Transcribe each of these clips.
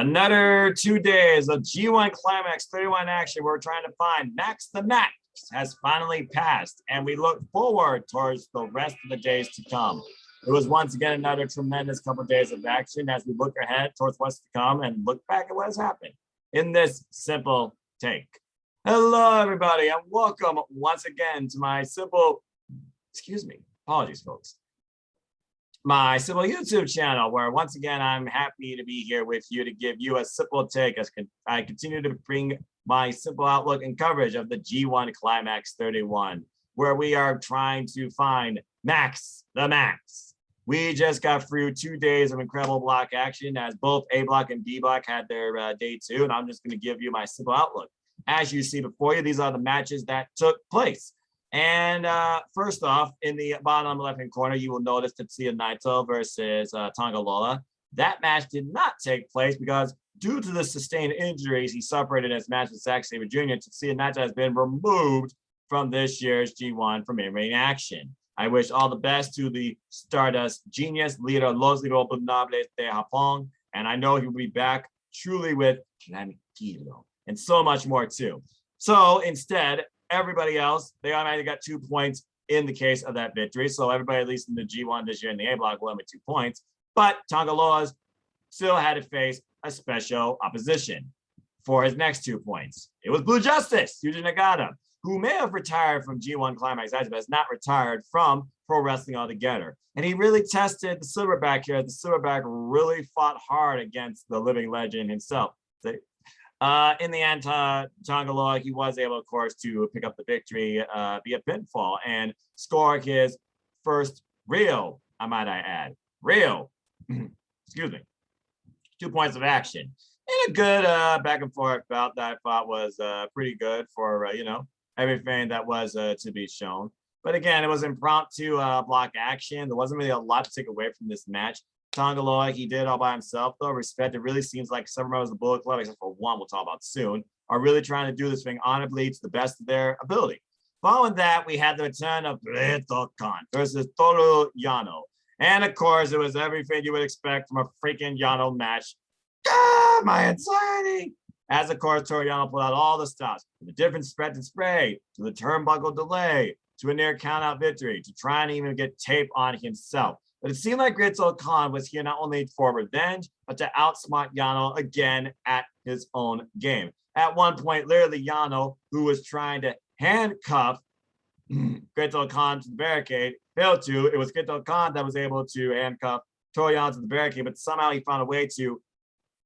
Another 2 days of G1 Climax 31 action. We're trying to find Max the Max has finally passed, and we look forward towards the rest of the days to come. It was once again another tremendous couple of days of action as we look ahead towards what's to come and look back at what has happened in this simple take. Hello, everybody, and welcome once again to my apologies, folks. My simple YouTube channel, where once again I'm happy to be here with you to give you a simple take as I continue to bring my simple outlook and coverage of the G1 Climax 31, where we are trying to find Max the Max. We just got through 2 days of incredible block action as both A block and B block had their day two, and I'm just going to give you my simple outlook. As you see before you, these are the matches that took place. And first off, in the bottom left-hand corner, you will notice Tetsuya Naito versus Tonga Lola. That match did not take place because due to the sustained injuries he suffered in his match with Zack Sabre Jr., Tetsuya Naito has been removed from this year's G1 from in-ring action. I wish all the best to the Stardust genius, leader Los Nobles de Japón, and I know he will be back truly with Tranquilo and so much more too. So instead, everybody else, they automatically got 2 points in the case of that victory. So everybody, at least in the G1 this year in the A block, will have 2 points. But Tonga Loa's still had to face a special opposition for his next 2 points. It was Blue Justice, Yuji Nagata, who may have retired from G1 Climax, but has not retired from pro wrestling altogether. And he really tested the Silverback here. The Silverback really fought hard against the living legend himself. In the end, Tonga Loa, he was able, of course, to pick up the victory via pinfall and score his first real, excuse me, 2 points of action. And a good back and forth bout that I thought was pretty good for, everything that was to be shown. But again, it was impromptu block action. There wasn't really a lot to take away from this match. Tonga Loa, he did all by himself, though. Respect, it really seems like some members of the Bullet Club, except for one we'll talk about soon, are really trying to do this thing honorably to the best of their ability. Following that, we had the return of Great-O Khan versus Toru Yano. And of course, it was everything you would expect from a freaking Yano match. My anxiety! As of course, Toru Yano pulled out all the stops, from the different spread and spray, to the turnbuckle delay, to a near count-out victory, to try and even get tape on himself. But it seemed like Great-O Khan was here not only for revenge, but to outsmart Yano again at his own game. At one point, literally Yano, who was trying to handcuff Great-O Khan to the barricade, failed to. It was Great-O Khan that was able to handcuff Toru Yano to the barricade, but somehow he found a way to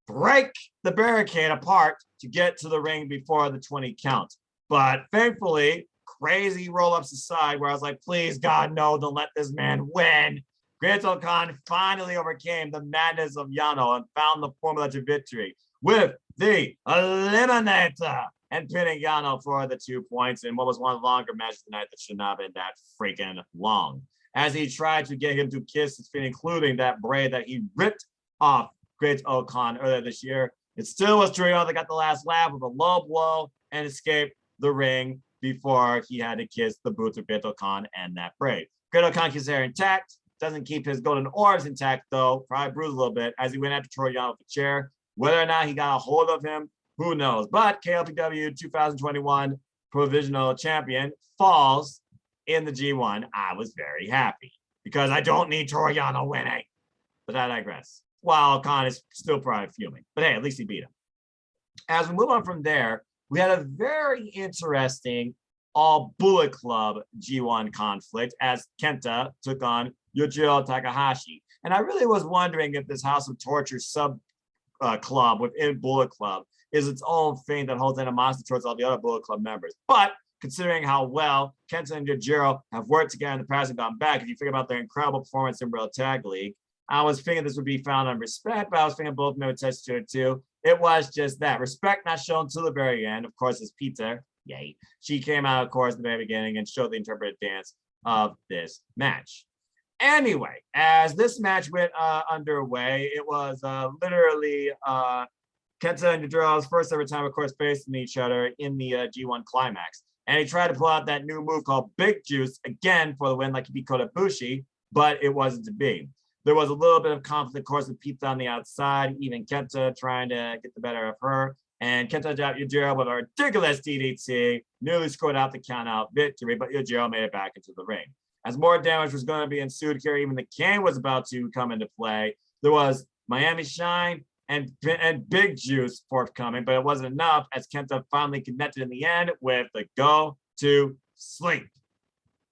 break the barricade apart to get to the ring before the 20 count. But thankfully, crazy roll-ups aside, where I was like, please, God, no, don't let this man win. Great-O Khan finally overcame the madness of Yano and found the formula to victory with the Eliminator and pinning Yano for the 2 points in what was one of the longer matches tonight that should not have been that freaking long. As he tried to get him to kiss his feet, including that braid that he ripped off Great-O Khan earlier this year, it still was Toru Yano that got the last laugh with a low blow and escaped the ring before he had to kiss the boots of Great-O Khan and that braid. Great-O Khan keeps his hair intact. Doesn't keep his golden orbs intact, though. Probably bruised a little bit as he went after Toru Yano with the chair. Whether or not he got a hold of him, who knows? But KLPW 2021 Provisional Champion falls in the G1. I was very happy because I don't need Toru Yano winning. But I digress. While Khan is still probably fuming. But hey, at least he beat him. As we move on from there, we had a very interesting all Bullet Club G1 conflict as Kenta took on Yujiro Takahashi. And I really was wondering if this House of Torture sub club within Bullet Club is its own thing that holds animosity towards all the other Bullet Club members. But considering how well Kenta and Yujiro have worked together in the past and gone back, if you think about their incredible performance in World Tag League, I was thinking this would be found on respect, but I was thinking both men would touch to it too. It was just that. Respect not shown till the very end. Of course, is Peter. Yay. She came out, of course, at the very beginning and showed the interpreted dance of this match. Anyway, as this match went underway, it was literally Kenta and Yujiro's first ever time, of course, facing each other in the G1 Climax. And he tried to pull out that new move called Big Juice again for the win, like he beat Kota Ibushi, but it wasn't to be. There was a little bit of conflict, of course, with Pizza on the outside, even Kenta trying to get the better of her. And Kenta dropped Yujiro with a ridiculous DDT, nearly scored out the count-out victory, but Yujiro made it back into the ring. As more damage was going to be ensued here, even the cane was about to come into play. There was Miami Shine and Big Juice forthcoming, but it wasn't enough as Kenta finally connected in the end with the go to sleep.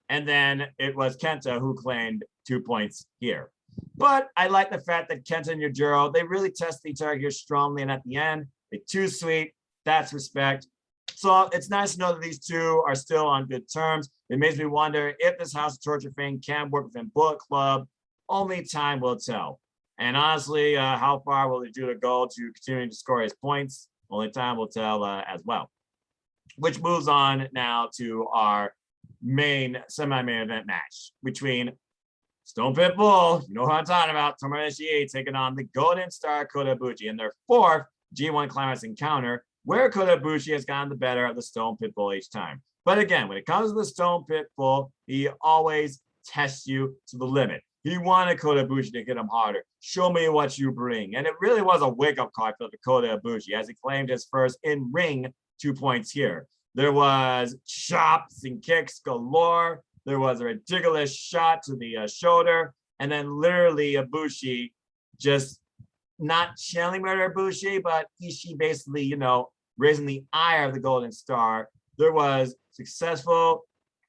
And then it was Kenta who claimed 2 points here. But I like the fact that Kenta and Yujiro, they really tested each other here strongly, and at the end, they're too sweet. That's respect. So it's nice to know that these two are still on good terms. It makes me wonder if this House of Torture thing can work within Bullet Club. Only time will tell. And honestly, how far will Judah go to continuing to score his points? Only time will tell as well. Which moves on now to our main semi-main event match between Stone Pit Bull, you know who I'm talking about, Tomohiro Ishii taking on the Golden Star Kota Ibushi in their fourth G1 Climax encounter, where Kota Ibushi has gotten the better of the Stone Pit Bull each time. But again, when it comes to the Stone Pit Bull, he always tests you to the limit. He wanted Kota Ibushi to hit him harder. Show me what you bring. And it really was a wake-up call for Kota Ibushi as he claimed his first in-ring 2 points here. There was chops and kicks galore. There was a ridiculous shot to the shoulder. And then literally Ibushi just not channeling Murder Ibushi, but Ishii basically, you know, raising the ire of the Golden Star. There was successful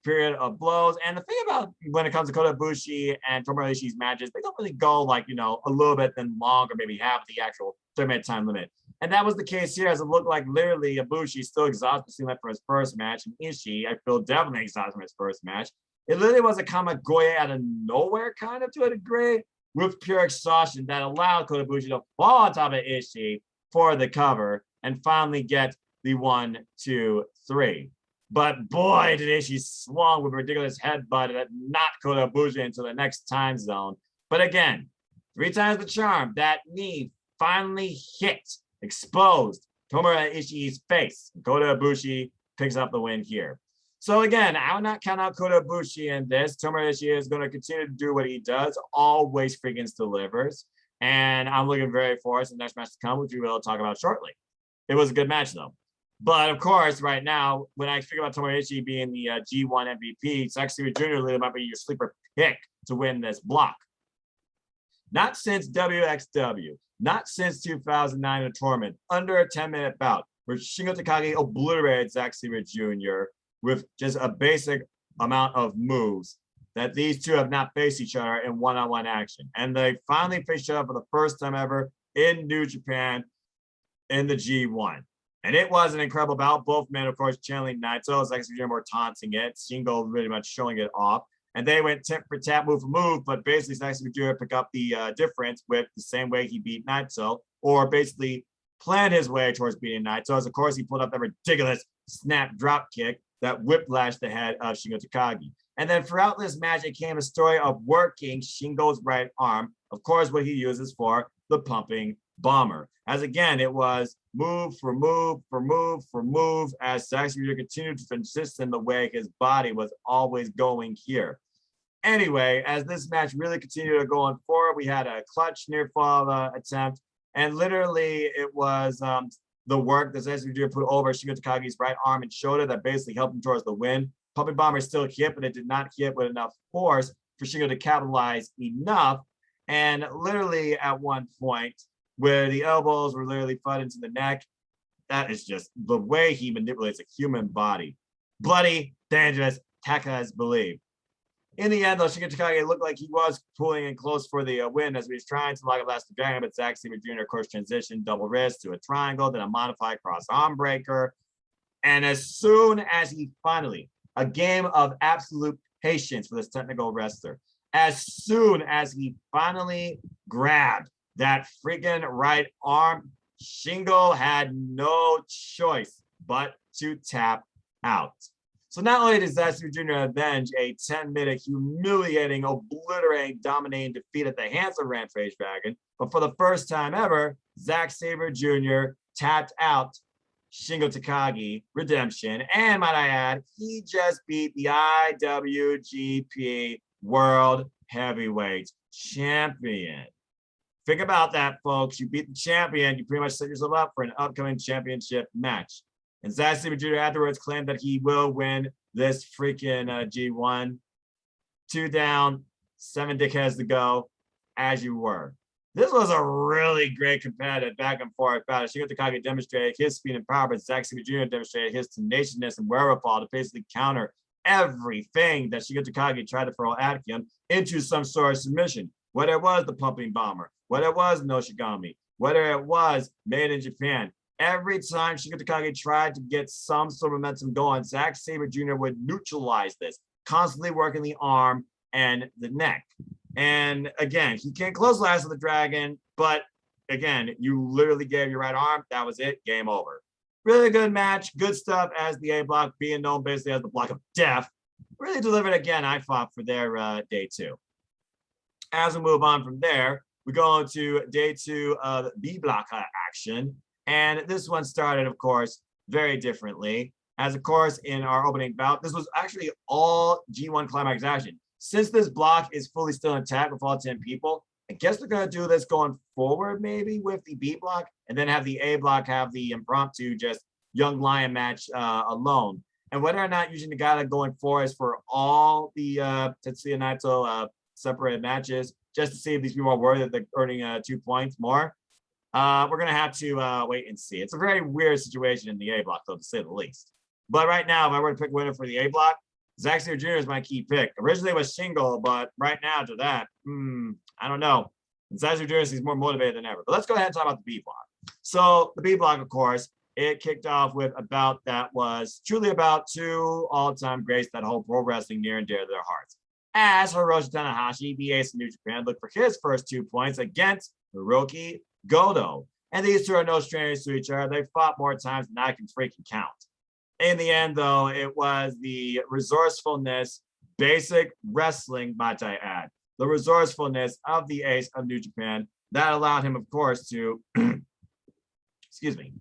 period of blows. And the thing about when it comes to Kota Ibushi and Tomohiro Ishii's matches, they don't really go like, you know, a little bit then longer, maybe half the actual 30-minute time limit. And that was the case here, as it looked like literally Ibushi still exhausted for his first match, and Ishii, I feel, definitely exhausted from his first match. It literally was a Kamigoye out of nowhere, kind of to a degree, with pure exhaustion that allowed Kota Ibushi to fall on top of Ishii for the cover and finally get the 1, 2, 3. But boy, did Ishii swung with a ridiculous headbutt that knocked Kota Ibushi into the next time zone. But again, 3 times the charm, that knee finally hit, exposed Tomohiro Ishii's face. Kota Ibushi picks up the win here. So again, I would not count out Kota Ibushi in this. Tomohiro Ishii is going to continue to do what he does, always freaking delivers. And I'm looking very forward to the next match to come, which we will talk about shortly. It was a good match, though. But of course, right now, when I think about Tomohiro Ishii being the G1 MVP, Zack Sabre Jr. really might be your sleeper pick to win this block. Not since WXW, not since 2009 in a tournament, under a 10-minute bout, where Shingo Takagi obliterated Zack Sabre Jr. with just a basic amount of moves, that these two have not faced each other in one-on-one action. And they finally faced each other for the first time ever in New Japan in the G1. And it was an incredible bout. Both men, of course, channeling Naito. Zack Sabre Jr. were taunting it. Shingo really much showing it off. And they went tip for tap, move for move, but basically Zack Sabre Jr. picked up the difference with the same way he beat Naito, or basically planned his way towards beating Naito. As of course, he pulled up that ridiculous snap drop kick that whiplashed the head of Shingo Takagi. And then throughout this match, it came a story of working Shingo's right arm, of course, what he uses for the pumping bomber. As again, it was move for move for move for move as Zack Sabre Jr. continued to persist in the way his body was always going here. Anyway, as this match really continued to go on forward, we had a clutch near fall attempt, and literally it was the work that Zack Sabre Jr. put over Shingo Takagi's right arm and shoulder that basically helped him towards the win. Pumping bomber still hit, but it did not hit with enough force for Shingo to capitalize enough. And literally at one point, where the elbows were literally fed into the neck, that is just the way he manipulates a human body. Bloody, dangerous, Taka's believed. In the end, though, Shingo Takagi looked like he was pulling in close for the win as he was trying to lock a last dragon, but Zack Sabre Jr. of course transitioned double wrist to a triangle, then a modified cross arm breaker. And as soon as he finally, a game of absolute patience for this technical wrestler, as soon as he finally grabbed that freaking right arm, Shingo had no choice but to tap out. So not only does Zack Sabre Jr. avenge a 10-minute humiliating, obliterating, dominating defeat at the hands of Rampage Dragon, but for the first time ever, Zack Sabre Jr. tapped out Shingo Takagi redemption. And might I add, he just beat the IWGP World Heavyweight champion. Think about that, folks. You beat the champion, you pretty much set yourself up for an upcoming championship match. And Zack Sabre Jr. afterwards claimed that he will win this freaking G1. 2 down, 7 dickheads to go, as you were. This was a really great competitive back and forth battle. Shingo Takagi demonstrated his speed and power, but Zack Sabre Jr. demonstrated his tenaciousness and wherewithal to basically counter everything that Shingo Takagi tried to throw at him into some sort of submission. Whether it was the pumping bomber, whether it was Noshigami, whether it was made in Japan. Every time Shingo Takagi tried to get some sort of momentum going, Zack Sabre Jr. would neutralize this, constantly working the arm and the neck. And again, he came close last to the Dragon, but again, you literally gave your right arm. That was it. Game over. Really good match. Good stuff as the A block, being known basically as the block of death. Really delivered again, I thought, for their day 2. As we move on from there, we go into day 2 of B block action. And this one started, of course, very differently. As of course, in our opening bout, this was actually all G1 climax action. Since this block is fully still intact with all 10 people, I guess they're going to do this going forward, maybe with the B block, and then have the A block have the impromptu just Young Lion match alone. And whether or not using the guy going forward is for all the Tetsuya Naito separate matches, just to see if these people are worthy of earning 2 points more. We're going to have to wait and see. It's a very weird situation in the A block, though, to say the least. But right now, if I were to pick winner for the A block, Zack Sabre Jr. is my key pick. Originally it was Shingo, but right now to that, I don't know. Zack Sabre Jr. is more motivated than ever. But let's go ahead and talk about the B block. So the B block, of course, it kicked off with a bout that was truly about 2 all-time greats that hold pro wrestling near and dear to their hearts. As Hiroshi Tanahashi, the ace of New Japan, looked for his first 2 points against Hiroki Goto. And these two are no strangers to each other. They fought more times than I can freaking count. In the end, though, it was the resourcefulness, basic wrestling, might I add, the resourcefulness of the ace of New Japan that allowed him, of course, to, excuse me,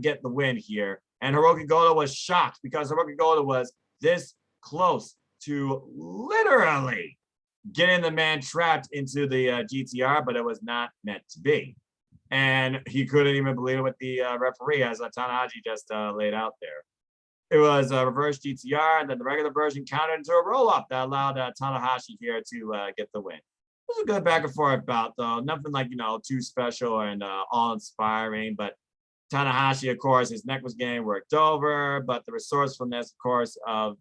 get the win here. And Hiroki Goto was shocked because Hiroki Goto was this close to literally getting the man trapped into the GTR, but it was not meant to be. And he couldn't even believe it with the referee, as Tanahashi just laid out there. It was a reverse GTR, and then the regular version countered into a roll-up that allowed Tanahashi here to get the win. It was a good back and forth bout, though. Nothing like, too special and awe-inspiring. But Tanahashi, of course, his neck was getting worked over, but the resourcefulness, of course, of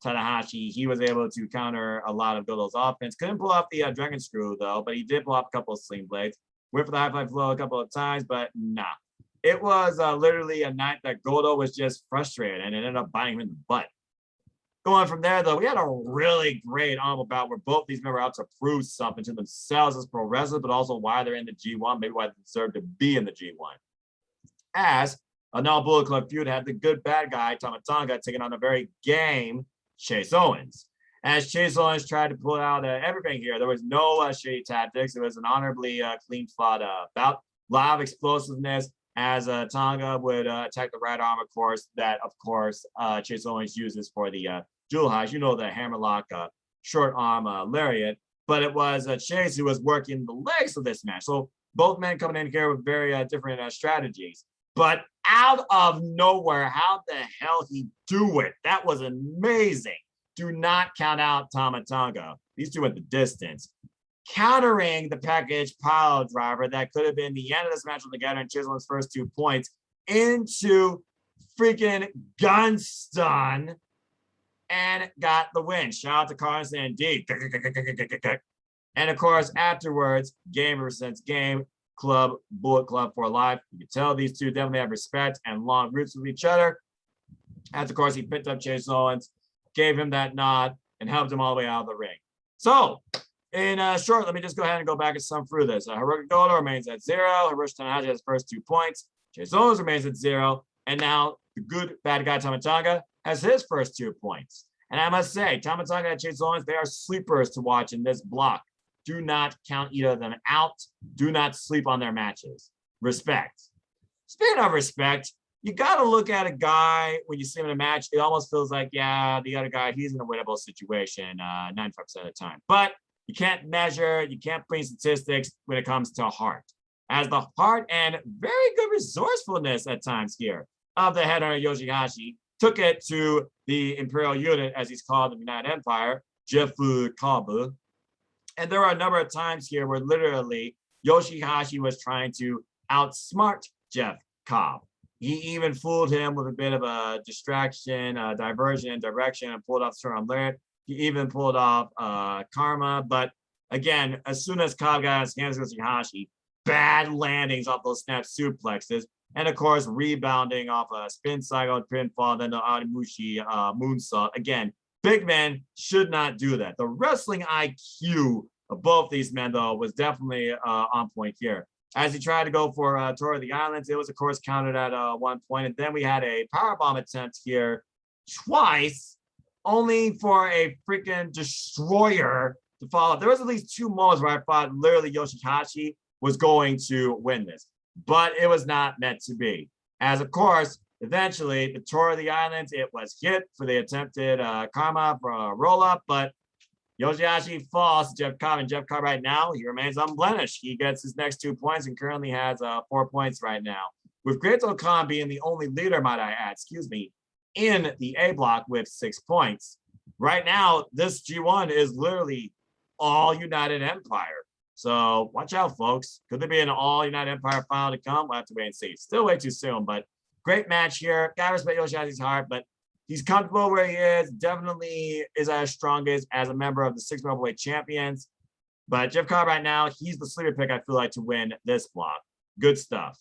Tanahashi, he was able to counter a lot of Goto's offense. Couldn't pull off the Dragon Screw, though, but he did pull off a couple of sling blades. Went for the high fly flow a couple of times, but nah. It was literally a night that Goto was just frustrated, and it ended up biting him in the butt. Going from there, though, we had a really great honorable bout where both these men were out to prove something to themselves as pro wrestlers, but also why they're in the G1, maybe why they deserve to be in the G1. As a non-Bullet Club feud had the good bad guy, Tama Tonga, taking on the very game Chase Owens. As Chase Owens tried to pull out everything here, there was no shady tactics. It was an honorably clean fought bout. A lot of explosiveness as Tonga would attack the right arm, of course, that, of course, Chase Owens uses for the dual highs. The hammerlock short arm lariat. But it was Chase who was working the legs of this match. So both men coming in here with very different strategies. But out of nowhere, how the hell he do it? That was amazing. Do not count out Tama Tonga. These two went the distance. Countering the package pile driver that could have been the end of this match altogether and Chase Owens' first 2 points into freaking gun stun and got the win. Shout out to Carlos and D. And of course, afterwards, game represents game. Club, Bullet Club for life. You can tell these two definitely have respect and long roots with each other. As of course, he picked up Chase Owens, gave him that nod, and helped him all the way out of the ring. So, in short, let me just go ahead and go back and sum through this. Hiroki Goto remains at 0. Hiroshi Tanahashi has first 2 points. Chase Owens remains at 0. And now the good bad guy Tama Tonga has his first 2 points. And I must say, Tama Tonga and Chase Owens, they are sleepers to watch in this block. Do not count either of them out. Do not sleep on their matches. Respect. Speaking of respect, you got to look at a guy when you see him in a match. It almost feels like, yeah, the other guy, he's in a winnable situation 95% of the time. But You can't measure, you can't bring statistics when it comes to heart. As the heart and very good resourcefulness at times here of the headhunter Yoshihashi took it to the Imperial unit, as he's called in the United Empire, Jefu Kabu. And there were a number of times here where literally Yoshihashi was trying to outsmart Jeff Cobb. He even fooled him with a bit of a distraction, diversion, direction, and pulled off turn on Laird. He even pulled off Karma. But again, as soon as Cobb got his hands with Yoshihashi, bad landings off those snap suplexes. And of course, rebounding off a spin cycle, pinfall, then the Arimushi moonsault. Again, big men should not do that. The wrestling IQ of both these men, though, was definitely on point here. As he tried to go for Tour of the Islands, it was, of course, countered at one point. And then we had a powerbomb attempt here twice, only for a freaking destroyer to follow. There was at least 2 moments where I thought literally Yoshihashi was going to win this, but it was not meant to be. As, of course, eventually, the Tour of the Islands, it was hit for the attempted Karma for a roll-up, but Yoshihashi falls to Jeff Cobb, and Jeff Cobb right now, he remains unblemished. He gets his next 2 points and currently has 4 points right now. With Great Khan being the only leader, might I add, in the A block with 6 points. Right now, this G1 is literally all United Empire. So watch out, folks. Could there be an all United Empire final to come? We'll have to wait and see. Still way too soon, but great match here. Gotta respect Yoshihashi's heart, but he's comfortable where he is. Definitely is as strongest as a member of the 6 middleweight champions. But Jeff Cobb right now, he's the sleeper pick, I feel like, to win this block. Good stuff.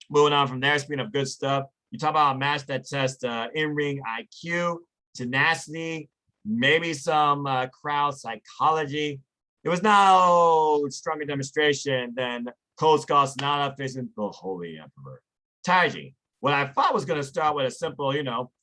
Moving on from there, speaking of good stuff, you talk about a match that tests in-ring IQ, tenacity, maybe some crowd psychology. It was no stronger demonstration than Cold Skull Sonata facing the Holy Emperor Taiji. What I thought was going to start with a simple,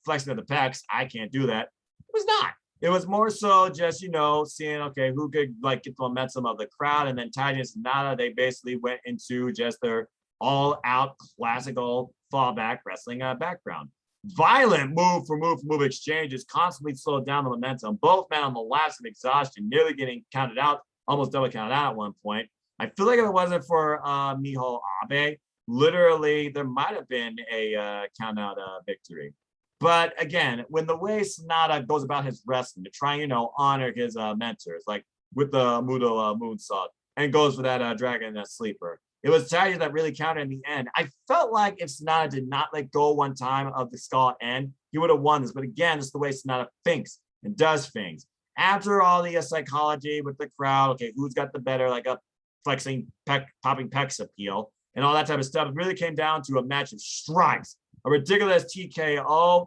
flexing of the pecs. I can't do that. It was not. It was more so just, seeing, okay, who could get the momentum of the crowd. And then Taiji and Sonata, they basically went into just their all-out classical fallback wrestling background. Violent move for move exchanges constantly slowed down the momentum. Both men on the last of exhaustion, nearly getting counted out, almost double counted out at one point. I feel like if it wasn't for Miho Abe, literally there might have been a count out victory. But again, when the way Sonata goes about his wrestling to try and honor his mentors, like with the Mudo moonsault, and goes for that dragon sleeper. It was Taiji that really counted in the end. I felt like if Sonata did not let go one time of the skull end, he would have won this. But again, it's the way Sonata thinks and does things. After all the psychology with the crowd, okay, who's got the better, like a flexing, popping pecs appeal, and all that type of stuff, it really came down to a match of strikes. A ridiculous TKO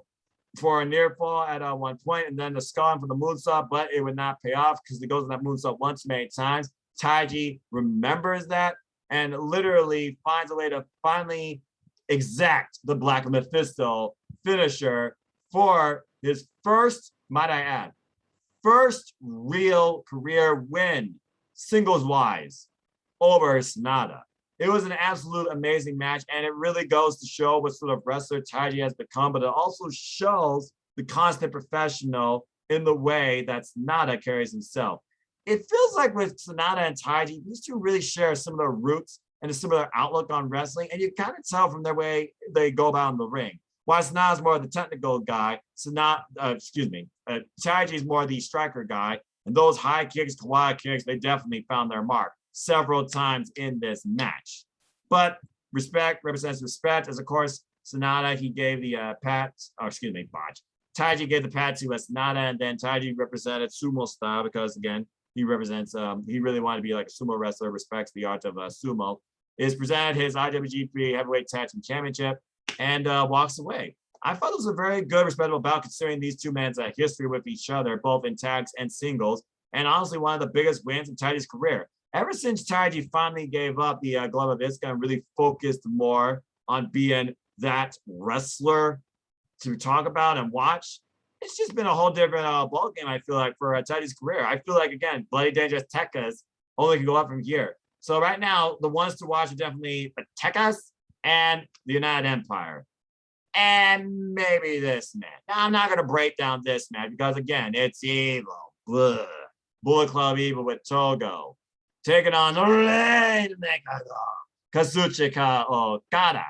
for a near fall at one point, and then the skull for the moonsault, but it would not pay off because it goes on that moonsault once too many times. Taiji remembers that and literally finds a way to finally exact the Black Mephisto finisher for his first, might I add, first real career win, singles-wise, over Sonata. It was an absolute amazing match, and it really goes to show what sort of wrestler Taiji has become, but it also shows the constant professional in the way that Sonata carries himself. It feels like with Sonata and Taiji, these two really share similar roots and a similar outlook on wrestling, and you kind of tell from their way they go about in the ring. While Sonata's more of the technical guy, Taiji's more the striker guy, and those high kicks, kawaii kicks, they definitely found their mark several times in this match. But respect represents respect, as of course, Sonata, he gave the botch. Taiji gave the pat to Sonata, and then Taiji represented sumo style because, again, he represents, he really wanted to be like a sumo wrestler, respects the art of sumo, is presented his IWGP Heavyweight Tag Team Championship, and walks away. I thought it was a very good, respectable bout considering these two men's history with each other, both in tags and singles, and honestly, one of the biggest wins in Taiji's career. Ever since Taiji finally gave up the glove of Iska and really focused more on being that wrestler to talk about and watch, it's just been a whole different ballgame, I feel like, for Taiji's career. I feel like, again, Bloody Dangerous Tekkas only can go up from here. So right now, the ones to watch are definitely the Tekkas and the United Empire. And maybe this match. Now, I'm not going to break down this match because, again, it's evil. Blah. Bullet Club Evil with Togo. Taking on the Rainmaker, Kazuchika Okada.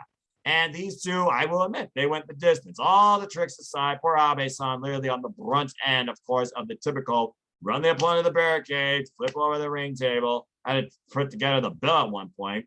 And these two, I will admit, they went the distance. All the tricks aside, poor Abe-san literally on the brunt end, of course, of the typical run the opponent to the barricade, flip over the ring table, had to put together the bill at one point.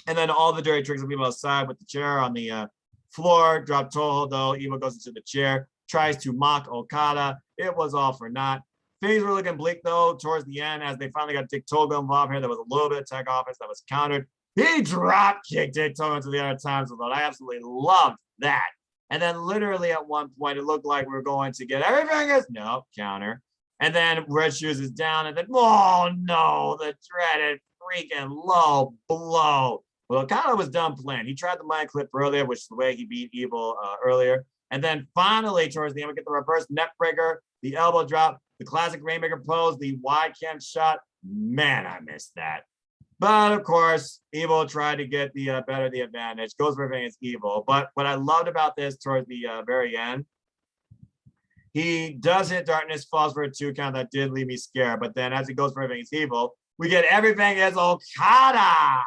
And then all the dirty tricks of Evil aside with the chair on the floor, drop Toho though. Evil goes into the chair, tries to mock Okada. It was all for naught. Things were looking bleak though towards the end as they finally got Dick Togo involved here. There was a little bit of tech offense that was countered. He drop kicked Dick Togo into the other time, so I absolutely loved that. And then literally at one point, it looked like we were going to get everything is no counter. And then Red Shoes is down, and then oh no, the dreaded freaking low blow. Well, Okada was done playing. He tried the mind clip earlier, which is the way he beat Evil earlier. And then finally, towards the end, we get the reverse neck breaker, the elbow drop, the classic Rainmaker pose, the wide cam shot. Man, I missed that. But of course, Evil tried to get the better the advantage. Goes for everything, it's Evil. But what I loved about this towards the very end, he does hit Darkness, falls for a 2 count. That did leave me scared. But then as he goes for everything, it's Evil. We get everything is Okada.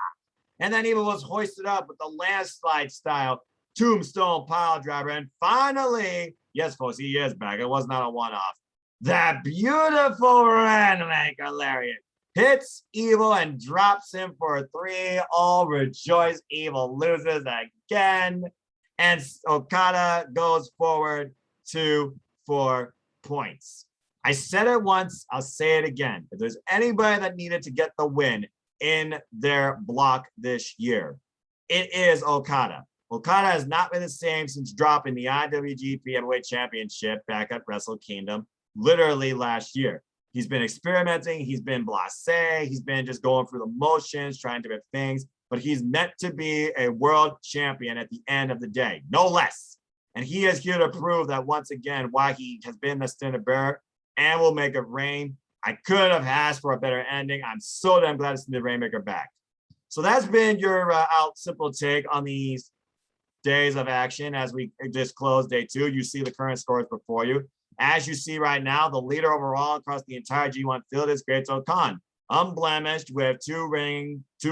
And then Evil was hoisted up with the landslide style tombstone pile driver. And finally, yes, folks, he is back. It was not a one-off. That beautiful Rainmaker lariat hits Evil and drops him for a 3. All rejoice. Evil loses again. And Okada goes forward 2-4 points. I said it once, I'll say it again. If there's anybody that needed to get the win in their block this year, it is Okada. Okada has not been the same since dropping the IWGP Heavyweight Championship back at Wrestle Kingdom literally last year. He's been experimenting, he's been blasé, he's been just going through the motions, trying different things, but he's meant to be a world champion at the end of the day, no less. And he is here to prove that once again why he has been the standard bearer and will make it rain. I could have asked for a better ending. I'm so damn glad to see the Rainmaker back. So that's been your simple take on these days of action as we just close day 2. You see the current scores before you. As you see right now, the leader overall across the entire G1 field is Great-O Khan, unblemished with 2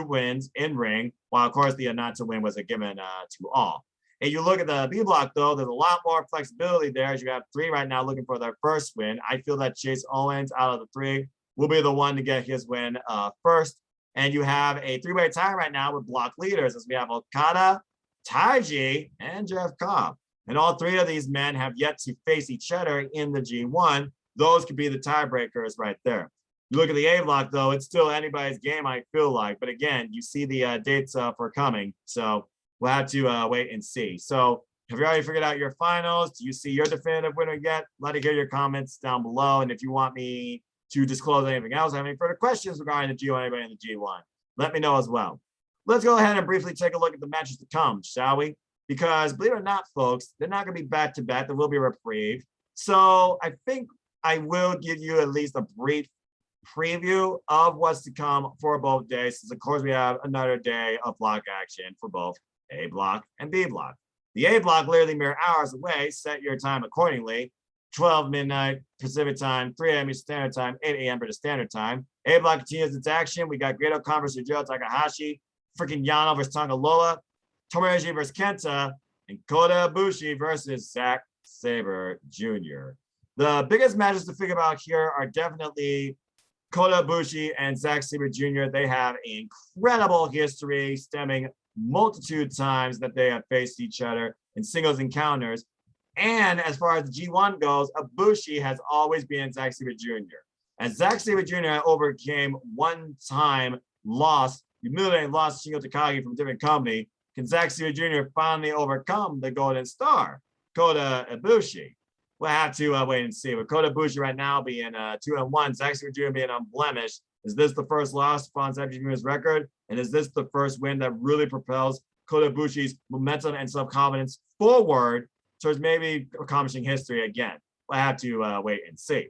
wins in ring, while of course the not to win was a given to all. And you look at the B block though, there's a lot more flexibility there as you have 3 right now looking for their first win. I feel that Chase Owens out of the 3 will be the one to get his win first. And you have a 3-way tie right now with block leaders as we have Okada, Taiji, and Jeff Cobb. And all 3 of these men have yet to face each other in the G1. Those could be the tiebreakers right there. You look at the A block though, it's still anybody's game, I feel like. But again, you see the dates for coming. So we'll have to wait and see. So have you already figured out your finals? Do you see your definitive winner yet? Let me hear your comments down below. And if you want me to disclose anything else, have any further questions regarding the G1, anybody in the G1, let me know as well. Let's go ahead and briefly take a look at the matches to come, shall we? Because believe it or not, folks, they're not going to be back-to-back. There will be a reprieve. So I think I will give you at least a brief preview of what's to come for both days, since of course we have another day of block action for both A block and B block. The A block literally mere hours away. Set your time accordingly. 12 midnight Pacific time, 3 a.m. Standard Time, 8 a.m. British Standard Time. A block continues its action. We got Great-O Khan versus Joe Takahashi, freaking Yano versus Tangaloa, Tomoyoshi versus Kenta, and Kota Ibushi versus Zack Sabre Jr. The biggest matches to think about here are definitely Kota Ibushi and Zack Sabre Jr. They have an incredible history stemming multitude times that they have faced each other in singles encounters. And as far as the G1 goes, Ibushi has always been Zack Sabre Jr. As Zack Sabre Jr. overcame one-time loss, humiliating loss to Shingo Takagi from a different company, can Zack Sabre Jr. finally overcome the Golden Star, Kota Ibushi? We'll have to wait and see. With Kota Ibushi right now being 2-1, Zack Sabre Jr. being unblemished, is this the first loss on Zack Sabre Jr.'s record? And is this the first win that really propels Kota Ibushi's momentum and self-confidence forward towards maybe accomplishing history again? We'll have to wait and see.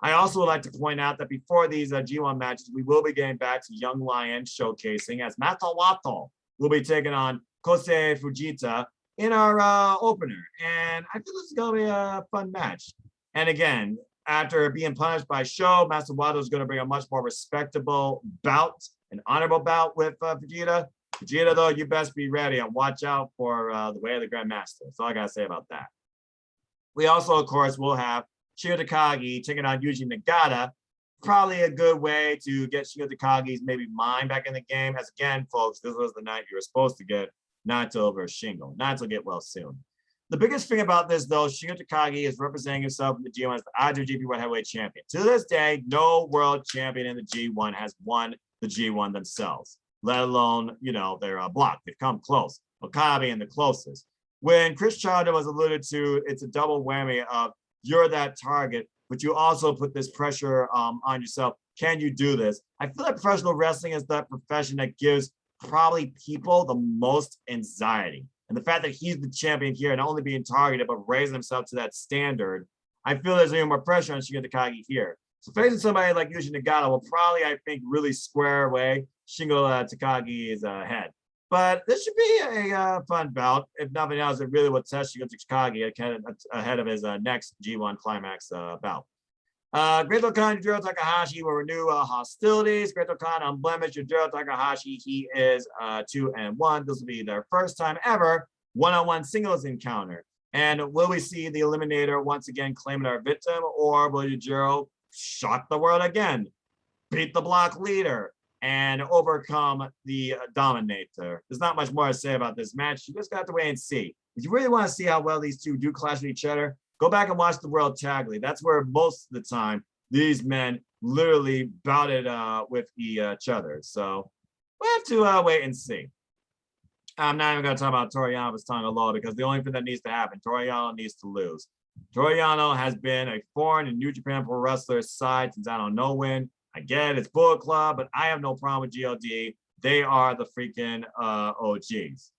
I also would like to point out that before these G1 matches, we will be getting back to Young Lion showcasing as Mato Wato will be taking on Kosei Fujita in our opener. And I feel this is going to be a fun match. And again, after being punished by Sho, Master Wato is going to bring a much more respectable bout, an honorable bout with Vegeta. Vegeta, though, you best be ready and watch out for the way of the Grandmaster. That's all I got to say about that. We also, of course, will have Shingo Takagi taking on Yuji Nagata. Probably a good way to get Shingo Takagi's maybe mind back in the game. As again, folks, this was the night you were supposed to get Naito over Shingo. Naito get well soon. The biggest thing about this, though, Shingo Takagi is representing himself in the G1 as the IWGP World Heavyweight Champion. To this day, no world champion in the G1 has won the G1 themselves, let alone, you know, they're blocked. They've come close. Okabe and the closest. When Chris Chanda was alluded to, it's a double whammy of you're that target, but you also put this pressure on yourself. Can you do this? I feel like professional wrestling is that profession that gives probably people the most anxiety. And the fact that he's the champion here and only being targeted, but raising himself to that standard, I feel there's even more pressure on Shingo Takagi here. So facing somebody like Yuji Nagata will probably, I think, really square away Shingo Takagi's head. But this should be a fun bout. If nothing else, it really will test Shingo Takagi ahead of his next G1 Climax bout. Great Khan Yujiro Takahashi will renew hostilities. Great Khan unblemished Yujiro Takahashi. He is 2-1. This will be their first time ever one-on-one singles encounter. And will we see the Eliminator once again claiming our victim, or will Yujiro shock the world again, beat the block leader, and overcome the Dominator? There's not much more to say about this match. You just got to wait and see. If you really want to see how well these two do clash with each other, go back and watch the World Tag League. That's where most of the time these men literally bouted with each other. So we'll have to wait and see. I'm not even going to talk about Toru Yano's Tonga Law because the only thing that needs to happen, Toru Yano needs to lose. Toru Yano has been a foreign in New Japan Pro Wrestlers side since I don't know when. I get it, it's Bullet Club, but I have no problem with GOD. They are the freaking OGs.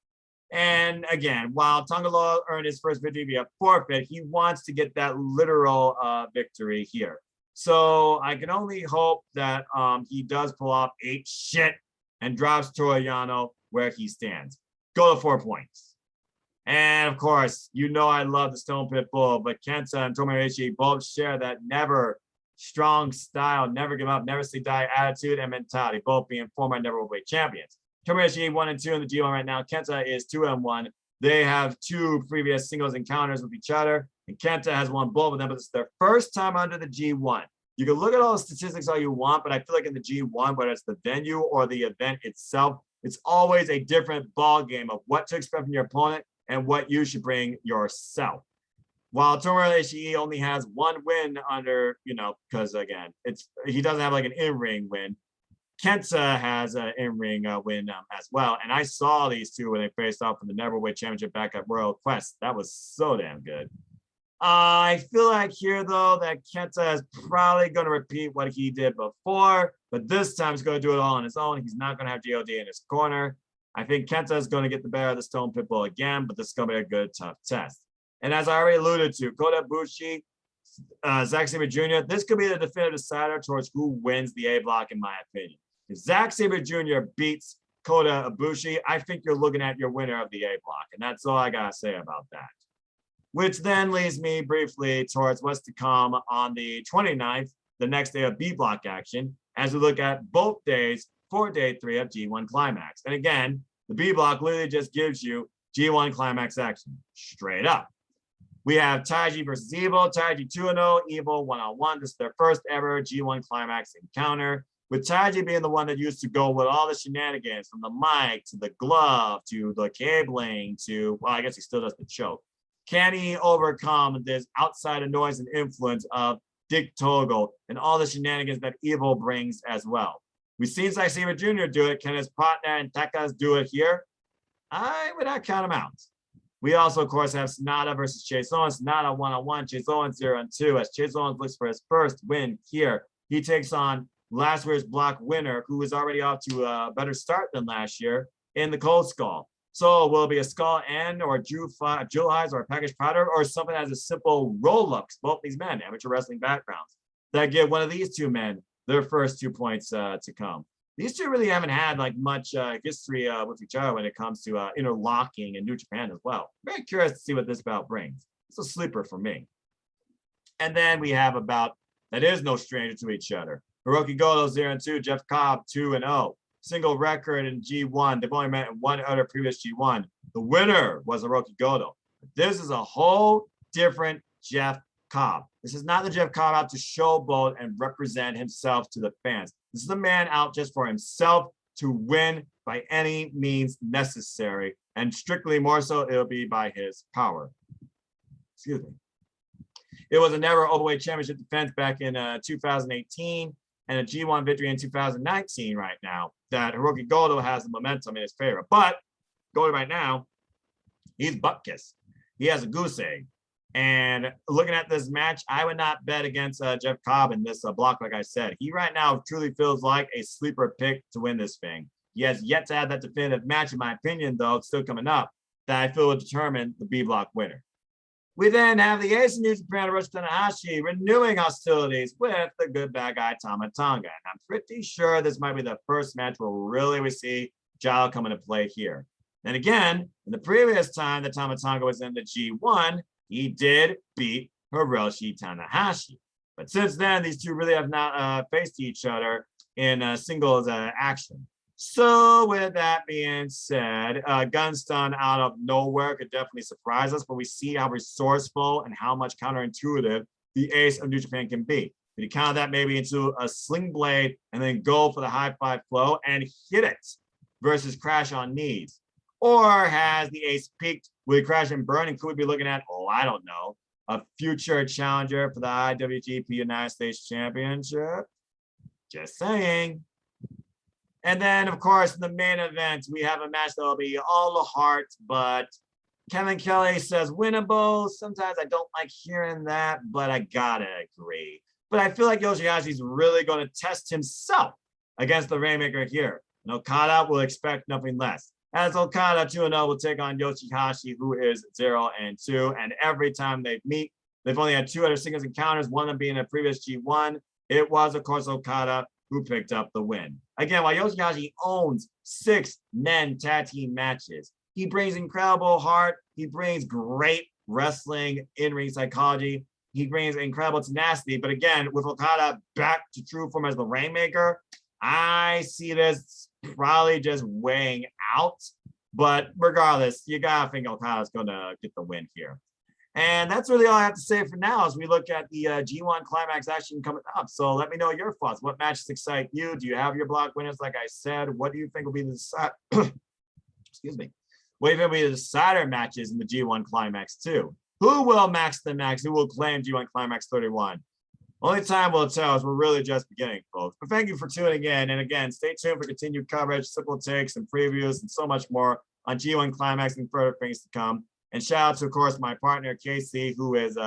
And again, while Tongalo earned his first victory via forfeit, he wants to get that literal victory here. So I can only hope that he does pull off 8 shit and drops Toru Yano where he stands. Go to 4 points. And of course, you know I love the Stone Pit Bull, but Kenta and Tomohiro Ishii both share that never strong style, never give up, never say die attitude and mentality, both being former never weight champions. Tomohiro Ishii 1-2 in the G1 right now. Kenta is 2-1. They have 2 previous singles encounters with each other, and Kenta has won both of them, but it's their first time under the G1. You can look at all the statistics all you want, but I feel like in the G1, whether it's the venue or the event itself, it's always a different ball game of what to expect from your opponent and what you should bring yourself. While Tomohiro Ishii only has 1 win under, you know, because again, he doesn't have like an in-ring win. Kenta has an in-ring win as well. And I saw these two when they faced off in the Neverweight Championship back at Royal Quest. That was so damn good. I feel like here, though, that Kenta is probably going to repeat what he did before, but this time he's going to do it all on his own. He's not going to have GOD in his corner. I think Kenta is going to get the better of the Stone Pit Bull again, but this is going to be a good, tough test. And as I already alluded to, Kota Ibushi, Zack Sabre Jr., this could be the definitive decider towards who wins the A block, in my opinion. If Zack Sabre Jr. beats Kota Ibushi, I think you're looking at your winner of the A block. And that's all I got to say about that. Which then leads me briefly towards what's to come on the 29th, the next day of B block action, as we look at both days for day 3 of G1 Climax. And again, the B block literally just gives you G1 Climax action, straight up. We have Taiji versus Evil, Taiji 2-0, Evil 1-on-1. This is their first ever G1 Climax encounter, with Taiji being the one that used to go with all the shenanigans, from the mic to the glove to the cabling to, well, I guess he still does the choke. Can he overcome this outside noise and influence of Dick Togo and all the shenanigans that Evil brings as well? We've seen Zack Sabre Jr. do it. Can his partner and Takas do it here? I would not count him out. We also, of course, have Sonata versus Chase Owens. Sonata 1-on-1, Chase Owens 0-2. As Chase Owens looks for his first win here, he takes on last year's block winner, who is already off to a better start than last year in the Cold Skull. So will it be a Skull End or a Jewel Eyes or a Package Powder or something as a simple roll-ups? Both these men, amateur wrestling backgrounds, that give one of these two men their first 2 points to come. These two really haven't had like much history with each other when it comes to interlocking in New Japan as well. Very curious to see what this bout brings. It's a sleeper for me. And then we have about, that is no stranger to each other. Hiroki Goto 0-2, Jeff Cobb 2-0. Single record in G1. They've only met in one other previous G1. The winner was Hiroki Goto. This is a whole different Jeff Cobb. This is not the Jeff Cobb out to showboat and represent himself to the fans. This is a man out just for himself to win by any means necessary. And strictly more so, it'll be by his power. Excuse me. It was a never overweight championship defense back in 2018 and a G1 victory in 2019 right now that Hiroki Goto has the momentum in his favor. But Goto right now, he's butt-kissed. He has a goose egg. And looking at this match, I would not bet against Jeff Cobb in this block, like I said. He right now truly feels like a sleeper pick to win this thing. He has yet to have that definitive match, in my opinion, though, it's still coming up, that I feel will determine the B block winner. We then have the ace of New Japan, Hiroshi Tanahashi, renewing hostilities with the good bad guy, Tama Tonga. And I'm pretty sure this might be the first match where really we see Jao come into play here. And again, in the previous time that Tama Tonga was in the G1, he did beat Hiroshi Tanahashi. But since then, these two really have not faced each other in singles action. So with that being said, Gunstun out of nowhere could definitely surprise us, but we see how resourceful and how much counterintuitive the ace of New Japan can be. Could you count that maybe into a sling blade and then go for the high five flow and hit it versus crash on knees? Or has the ace peaked with crash and burn? And could we be looking at, oh, I don't know, a future challenger for the IWGP United States Championship? Just saying. And then, of course, in the main event, we have a match that will be all the heart, but Kevin Kelly says winnable. Sometimes I don't like hearing that, but I gotta agree. But I feel like Yoshihashi's really going to test himself against the Rainmaker here. And Okada will expect nothing less. As Okada 2-0 will take on Yoshihashi, who is 0-2. And every time they meet, they've only had two other singles encounters, one of them being a previous G1. It was, of course, Okada who picked up the win. Again, while Yoshihashi owns 6 men tag team matches, he brings incredible heart. He brings great wrestling in-ring psychology. He brings incredible tenacity. But again, with Okada back to true form as the Rainmaker, I see this probably just weighing out. But regardless, you gotta think Okada's gonna get the win here. And that's really all I have to say for now as we look at the G1 Climax action coming up. So let me know your thoughts. What matches excite you? Do you have your block winners? Like I said, what do you think will be the excuse me? What do you think will be the decider matches in the G1 Climax 2? Who will max the max? Who will claim G1 Climax 31? Only time will tell, as we're really just beginning, folks. But thank you for tuning in. And again, stay tuned for continued coverage, simple takes, and previews, and so much more on G1 Climax and further things to come. And shout out to, of course, my partner, Casey, who is,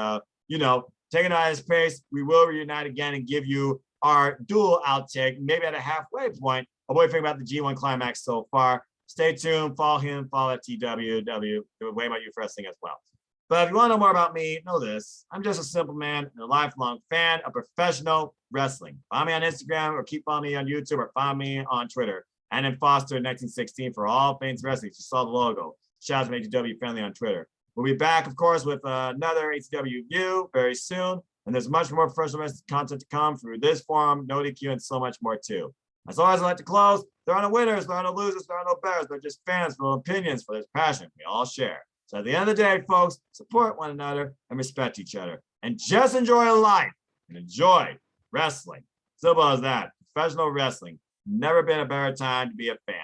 taking out his pace. We will reunite again and give you our dual outtake, maybe at a halfway point of what we think about the G1 Climax so far. Stay tuned. Follow him. Follow at TWW. Way About You Wrestling as well. But if you want to know more about me, know this. I'm just a simple man and a lifelong fan of professional wrestling. Follow me on Instagram or keep following me on YouTube or follow me on Twitter. And in Foster 1916 for all things wrestling. You saw the logo. Shout out to ATW Family on Twitter. We'll be back, of course, with another ATW View very soon. And there's much more professional wrestling content to come through this forum, No DQ, and so much more too. As always, I like to close. There are no winners, there are no losers, there are no bears. They're just fans with opinions for this passion we all share. So at the end of the day, folks, support one another and respect each other. And just enjoy life and enjoy wrestling. Simple as that. Professional wrestling. Never been a better time to be a fan.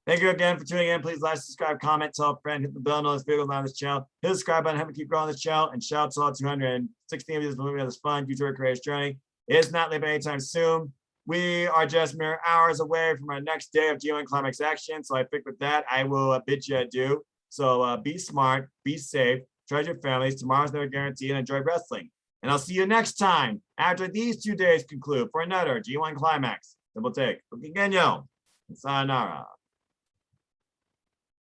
Thank you again for tuning in. Please like, subscribe, comment, tell a friend, hit the bell, notifications on this channel. Hit the subscribe button, help me keep growing this channel. And shout out to all 216 of you for moving on this fun YouTube creator's journey. It's not leaving anytime soon. We are just mere hours away from our next day of G1 Climax action. So I think with that, I will bid you adieu. So be smart, be safe, treasure your families. Tomorrow's never guaranteed, and enjoy wrestling. And I'll see you next time after these 2 days conclude for another G1 Climax. Double take. Ukigenyo. And sayonara.